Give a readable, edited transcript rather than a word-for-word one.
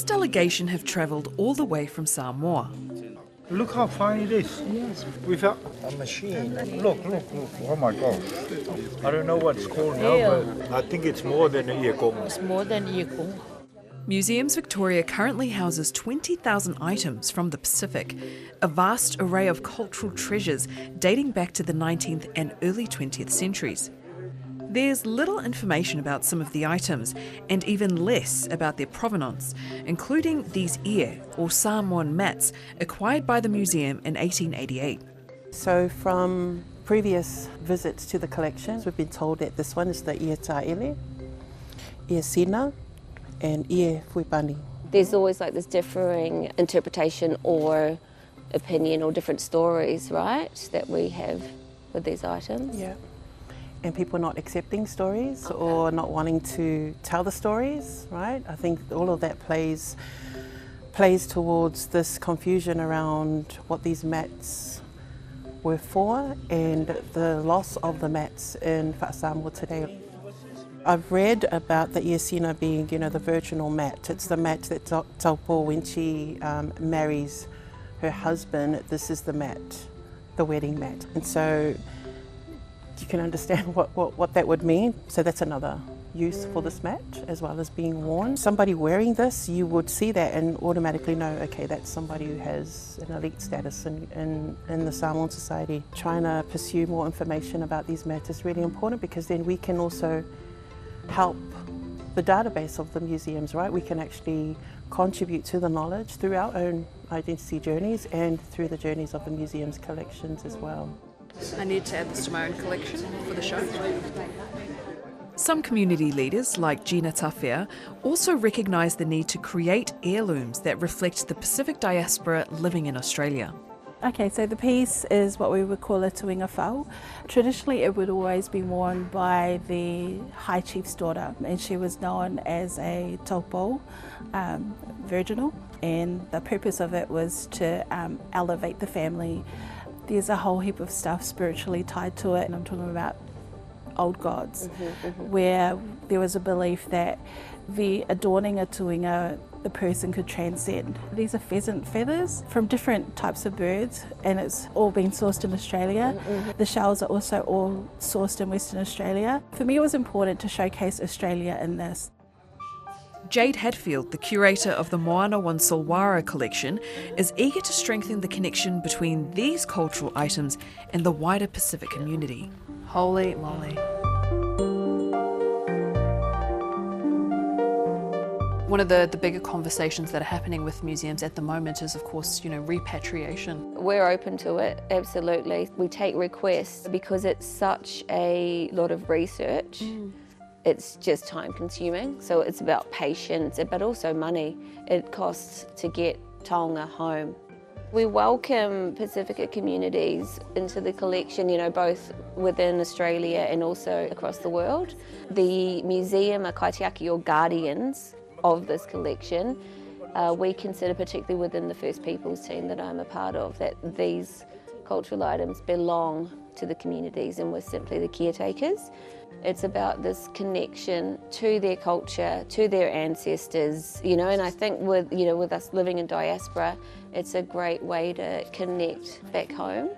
This delegation have travelled all the way from Samoa. Look how fine it is. Yes. Without a machine. Look. Oh my gosh. I don't know what it's called now, but I think it's more than a iekong. It's more than iekong. Museums Victoria currently houses 20,000 items from the Pacific, a vast array of cultural treasures dating back to the 19th and early 20th centuries. There's little information about some of the items and even less about their provenance, including these ear or Samoan mats acquired by the museum in 1888. So from previous visits to the collections, we've been told that this one is the ear taele, ear sina, and ear fuipani. There's always like this differing interpretation or opinion or different stories, right, that we have with these items. Yeah. And people not accepting stories or not wanting to tell the stories, right? I think all of that plays towards this confusion around what these mats were for and the loss of the mats in Samoa today. I've read about the iesina being, the virginal mat. It's the mat that Taupo, when she marries her husband, this is the mat, the wedding mat. And so you can understand what that would mean. So that's another use for this mat, as well as being worn. Somebody wearing this, you would see that and automatically know, okay, that's somebody who has an elite status in the Samoan society. Trying to pursue more information about these mats is really important, because then we can also help the database of the museums, right? We can actually contribute to the knowledge through our own identity journeys and through the journeys of the museum's collections as well. I need to add this to my own collection for the show. Some community leaders, like Gina Tawhia, also recognise the need to create heirlooms that reflect the Pacific diaspora living in Australia. Okay, so the piece is what we would call a tuinga whau. Traditionally it would always be worn by the High Chief's daughter, and she was known as a taupo, virginal, and the purpose of it was to elevate the family. There's a whole heap of stuff spiritually tied to it, and I'm talking about old gods, where there was a belief that the adorning a tuinga, the person could transcend. These are pheasant feathers from different types of birds, and it's all been sourced in Australia. The shells are also all sourced in Western Australia. For me, it was important to showcase Australia in this. Jade Hadfield, the curator of the Moana-Wan Solwara collection, is eager to strengthen the connection between these cultural items and the wider Pacific community. Holy moly. One of the bigger conversations that are happening with museums at the moment is, of course, repatriation. We're open to it, absolutely. We take requests because it's such a lot of research. It's just time consuming, so it's about patience, but also money. It costs to get taonga home. We welcome Pacifica communities into the collection, both within Australia and also across the world. The museum are kaitiaki, or guardians of this collection. We consider, particularly within the First Peoples team that I'm a part of, that these cultural items belong to the communities and we're simply the caretakers. It's about this connection to their culture, to their ancestors, and I think with us living in diaspora, it's a great way to connect back home.